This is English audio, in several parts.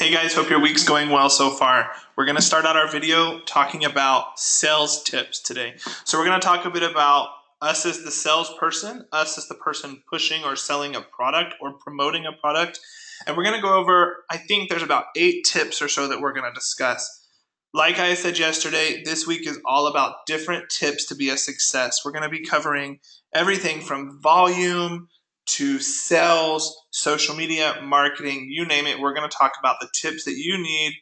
Hey guys, hope your week's going well so far. We're going to start out our video talking about sales tips today. So we're going to talk a bit about us as the salesperson, us as the person pushing or selling a product or promoting a product. And we're going to go over, I think there's about 8 tips or so that we're going to discuss. Like I said yesterday, this week is all about different tips to be a success. We're going to be covering everything from volume to sales, social media, marketing, you name it. We're going to talk about the tips that you need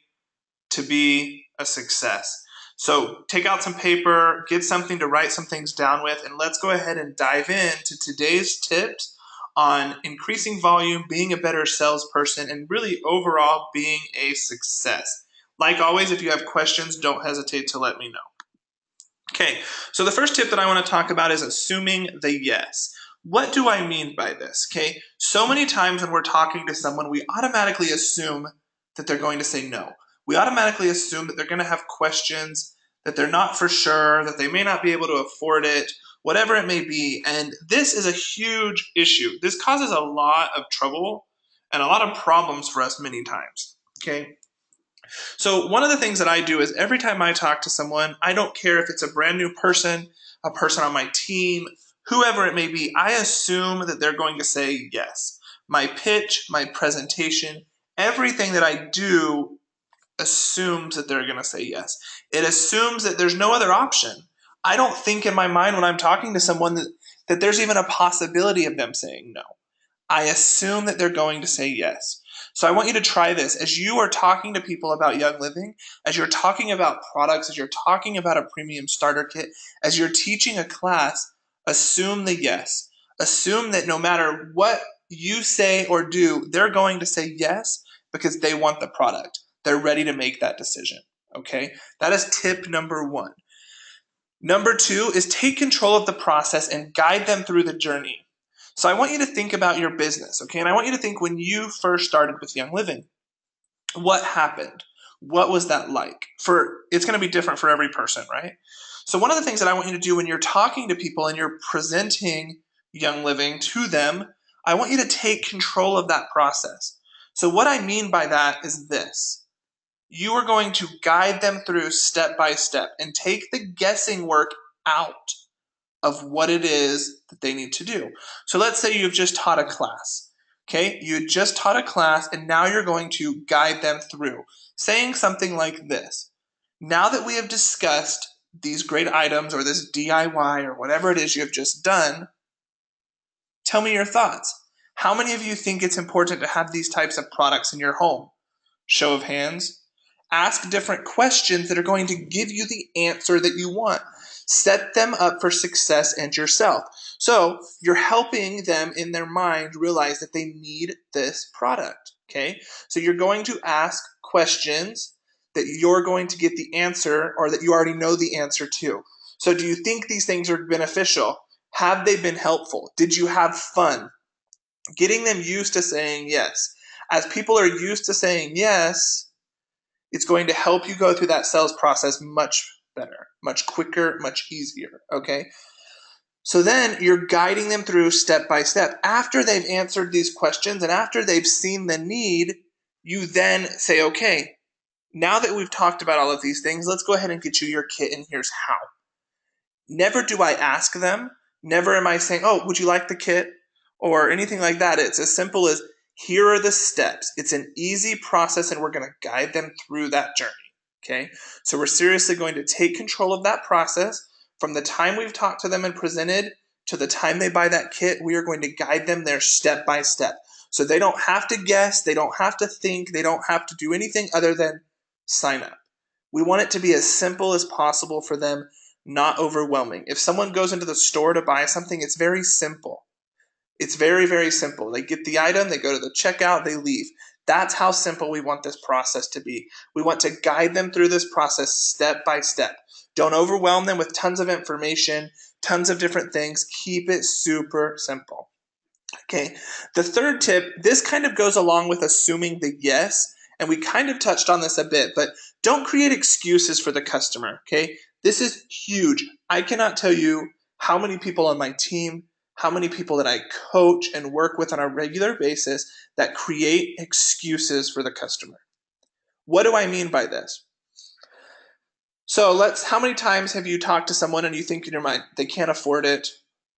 to be a success. So take out some paper, get something to write some things down with, and let's go ahead and dive into today's tips on increasing volume, being a better salesperson, and really overall being a success. Like always, if you have questions, don't hesitate to let me know. Okay, so the first tip that I want to talk about is assuming the yes. What do I mean by this? Okay, so many times when we're talking to someone, we automatically assume that they're going to say no. We automatically assume that they're going to have questions, that they're not for sure, that they may not be able to afford it, whatever it may be. And this is a huge issue. This causes a lot of trouble and a lot of problems for us many times. Okay, so one of the things that I do is every time I talk to someone, I don't care if it's a brand new person, a person on my team, whoever it may be, I assume that they're going to say yes. My pitch, my presentation, everything that I do assumes that they're going to say yes. It assumes that there's no other option. I don't think in my mind when I'm talking to someone that there's even a possibility of them saying no. I assume that they're going to say yes. So I want you to try this as you are talking to people about Young Living, as you're talking about products, as you're talking about a premium starter kit, as you're teaching a class, assume the yes. Assume that no matter what you say or do, they're going to say yes because they want the product. They're ready to make that decision. Okay? That is tip number 1. Number 2 is take control of the process and guide them through the journey. So I want you to think about your business, okay? And I want you to think when you first started with Young Living, what happened? What was that like? It's going to be different for every person, right? So one of the things that I want you to do when you're talking to people and you're presenting Young Living to them, I want you to take control of that process. So what I mean by that is this. You are going to guide them through step by step and take the guessing work out of what it is that they need to do. So let's say you've just taught a class. Okay, you just taught a class and now you're going to guide them through saying something like this. Now that we have discussed these great items or this DIY or whatever it is you have just done, tell me your thoughts. How many of you think it's important to have these types of products in your home? Show of hands. Ask different questions that are going to give you the answer that you want. Set them up for success and yourself. So you're helping them in their mind realize that they need this product. Okay? So you're going to ask questions that you're going to get the answer or that you already know the answer to. So do you think these things are beneficial? Have they been helpful? Did you have fun? Getting them used to saying yes. As people are used to saying yes, it's going to help you go through that sales process much better, much quicker, much easier. Okay. So then you're guiding them through step by step. After they've answered these questions and after they've seen the need, you then say, okay, now that we've talked about all of these things, let's go ahead and get you your kit, and here's how. Never do I ask them. Never am I saying, oh, would you like the kit? Or anything like that. It's as simple as, here are the steps. It's an easy process, and we're going to guide them through that journey. Okay? So we're seriously going to take control of that process. From the time we've talked to them and presented to the time they buy that kit, we are going to guide them there step by step. So they don't have to guess, they don't have to think, they don't have to do anything other than sign up. We want it to be as simple as possible for them, not overwhelming. If someone goes into the store to buy something, it's very simple. It's very, very simple. They get the item, they go to the checkout, they leave. That's how simple we want this process to be. We want to guide them through this process step by step. Don't overwhelm them with tons of information, tons of different things. Keep it super simple. Okay. The third tip, this kind of goes along with assuming the yes, and we kind of touched on this a bit, but don't create excuses for the customer. Okay. This is huge. I cannot tell you how many people on my team, how many people that I coach and work with on a regular basis that create excuses for the customer. What do I mean by this? So how many times have you talked to someone and you think in your mind, they can't afford it?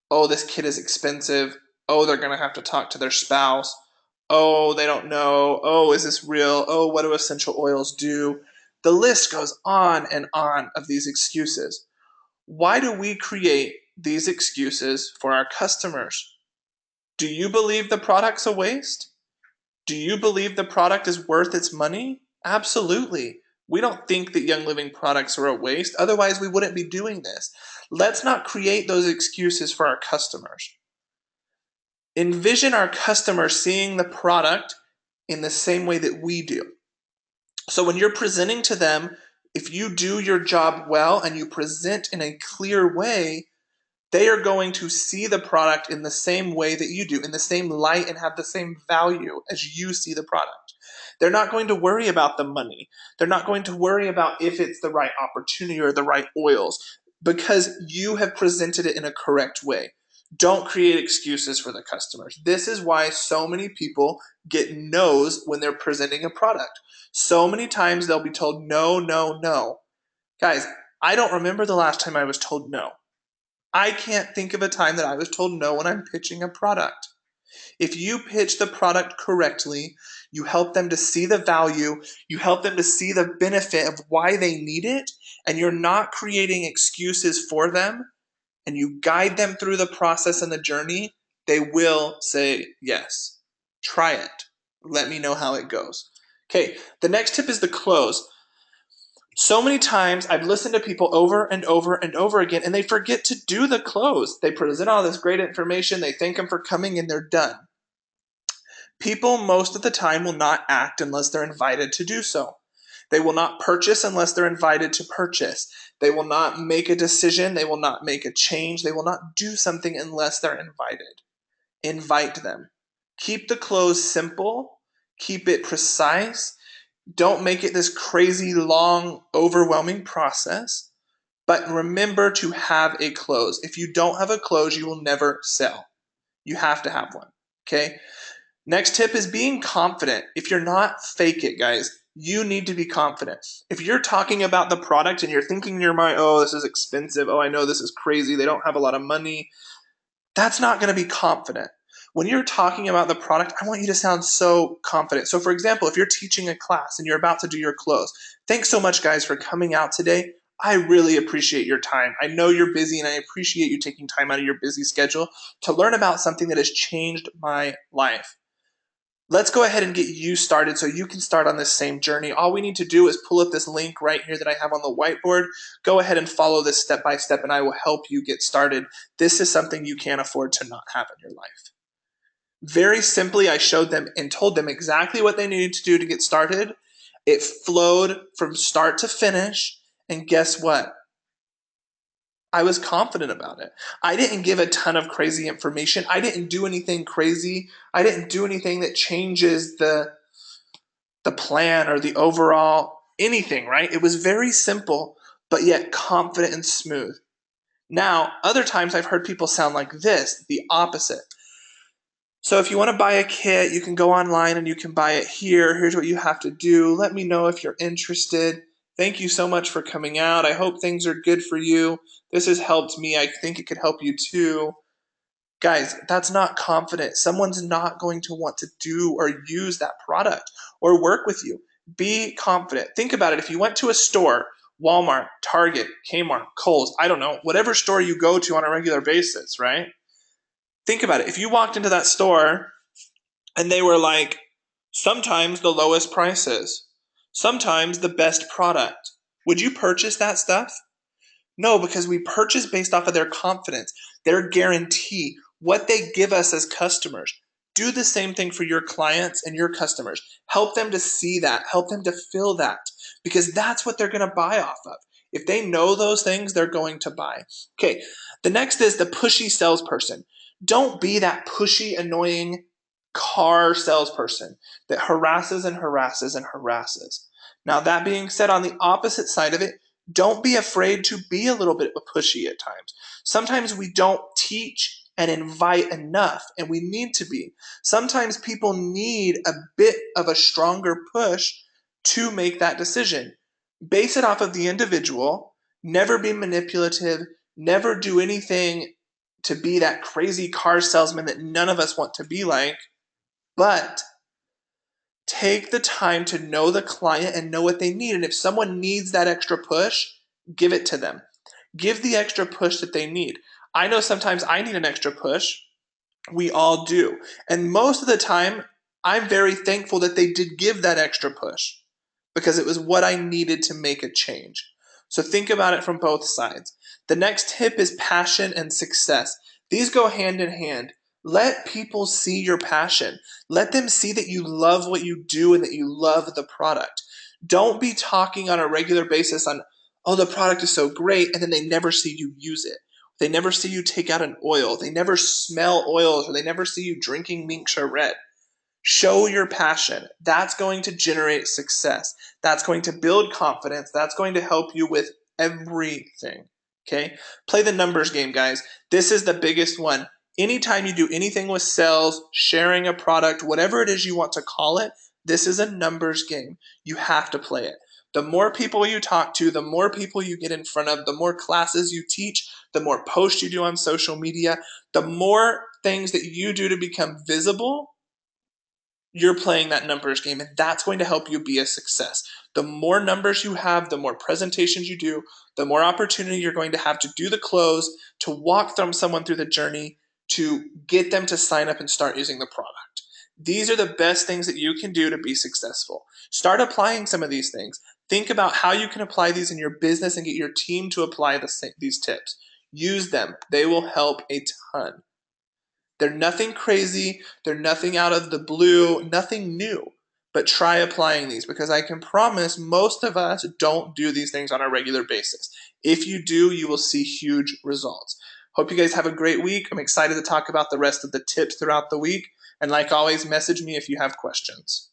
Oh, this kid is expensive. Oh, they're going to have to talk to their spouse. Oh, they don't know. Oh, is this real? Oh, what do essential oils do? The list goes on and on of these excuses. Why do we create these excuses for our customers? Do you believe the product's a waste? Do you believe the product is worth its money? Absolutely. We don't think that Young Living products are a waste. Otherwise, we wouldn't be doing this. Let's not create those excuses for our customers. Envision our customers seeing the product in the same way that we do. So when you're presenting to them, if you do your job well and you present in a clear way, they are going to see the product in the same way that you do, in the same light, and have the same value as you see the product. They're not going to worry about the money. They're not going to worry about if it's the right opportunity or the right oils, because you have presented it in a correct way. Don't create excuses for the customers. This is why so many people get no's when they're presenting a product. So many times they'll be told no, no, no. Guys, I don't remember the last time I was told no. I can't think of a time that I was told no when I'm pitching a product. If you pitch the product correctly, you help them to see the value, you help them to see the benefit of why they need it, and you're not creating excuses for them, and you guide them through the process and the journey, they will say yes. Try it. Let me know how it goes. Okay, the next tip is the close. So many times I've listened to people over and over and over again, and they forget to do the close. They present all this great information, they thank them for coming, and they're done. People most of the time will not act unless they're invited to do so. They will not purchase unless they're invited to purchase. They will not make a decision. They will not make a change. They will not do something unless they're invited. Invite them. Keep the close simple. Keep it precise. Don't make it this crazy, long, overwhelming process. But remember to have a close. If you don't have a close, you will never sell. You have to have one. Okay? Next tip is being confident. If you're not, fake it, guys. You need to be confident. If you're talking about the product and you're thinking in your mind, oh, this is expensive. Oh, I know this is crazy. They don't have a lot of money. That's not going to be confident. When you're talking about the product, I want you to sound so confident. So for example, if you're teaching a class and you're about to do your close, thanks so much, guys, for coming out today. I really appreciate your time. I know you're busy, and I appreciate you taking time out of your busy schedule to learn about something that has changed my life. Let's go ahead and get you started so you can start on this same journey. All we need to do is pull up this link right here that I have on the whiteboard. Go ahead and follow this step by step, and I will help you get started. This is something you can't afford to not have in your life. Very simply, I showed them and told them exactly what they needed to do to get started. It flowed from start to finish, and guess what? I was confident about it. I didn't give a ton of crazy information. I didn't do anything crazy. I didn't do anything that changes the plan or the overall anything, right? It was very simple, but yet confident and smooth. Now, other times I've heard people sound like this, the opposite. So if you want to buy a kit, you can go online and you can buy it here. Here's what you have to do. Let me know if you're interested. Thank you so much for coming out. I hope things are good for you. This has helped me. I think it could help you too. Guys, that's not confident. Someone's not going to want to do or use that product or work with you. Be confident. Think about it. If you went to a store, Walmart, Target, Kmart, Kohl's, I don't know, whatever store you go to on a regular basis, right? Think about it. If you walked into that store and they were like, sometimes the lowest prices, sometimes the best product, would you purchase that stuff? No, because we purchase based off of their confidence, their guarantee, what they give us as customers. Do the same thing for your clients and your customers. Help them to see that. Help them to feel that, because that's what they're going to buy off of. If they know those things, they're going to buy. Okay, the next is the pushy salesperson. Don't be that pushy, annoying car salesperson that harasses and harasses and harasses. Now, that being said, on the opposite side of it, don't be afraid to be a little bit pushy at times. Sometimes we don't teach and invite enough, and we need to be. Sometimes people need a bit of a stronger push to make that decision. Base it off of the individual, never be manipulative, never do anything to be that crazy car salesman that none of us want to be like, but take the time to know the client and know what they need. And if someone needs that extra push, give it to them. Give the extra push that they need. I know sometimes I need an extra push. We all do. And most of the time, I'm very thankful that they did give that extra push because it was what I needed to make a change. So think about it from both sides. The next tip is passion and success. These go hand in hand. Let people see your passion. Let them see that you love what you do and that you love the product. Don't be talking on a regular basis on, oh, the product is so great, and then they never see you use it. They never see you take out an oil. They never smell oils, or they never see you drinking Mink Red. Show your passion. That's going to generate success. That's going to build confidence. That's going to help you with everything. Okay? Play the numbers game, guys. This is the biggest one. Anytime you do anything with sales, sharing a product, whatever it is you want to call it, this is a numbers game. You have to play it. The more people you talk to, the more people you get in front of, the more classes you teach, the more posts you do on social media, the more things that you do to become visible, you're playing that numbers game, and that's going to help you be a success. The more numbers you have, the more presentations you do, the more opportunity you're going to have to do the close, to walk someone through the journey, to get them to sign up and start using the product. These are the best things that you can do to be successful. Start applying some of these things. Think about how you can apply these in your business and get your team to apply these tips. Use them. They will help a ton. They're nothing crazy. They're nothing out of the blue, nothing new. But try applying these, because I can promise most of us don't do these things on a regular basis. If you do, you will see huge results. Hope you guys have a great week. I'm excited to talk about the rest of the tips throughout the week. And like always, message me if you have questions.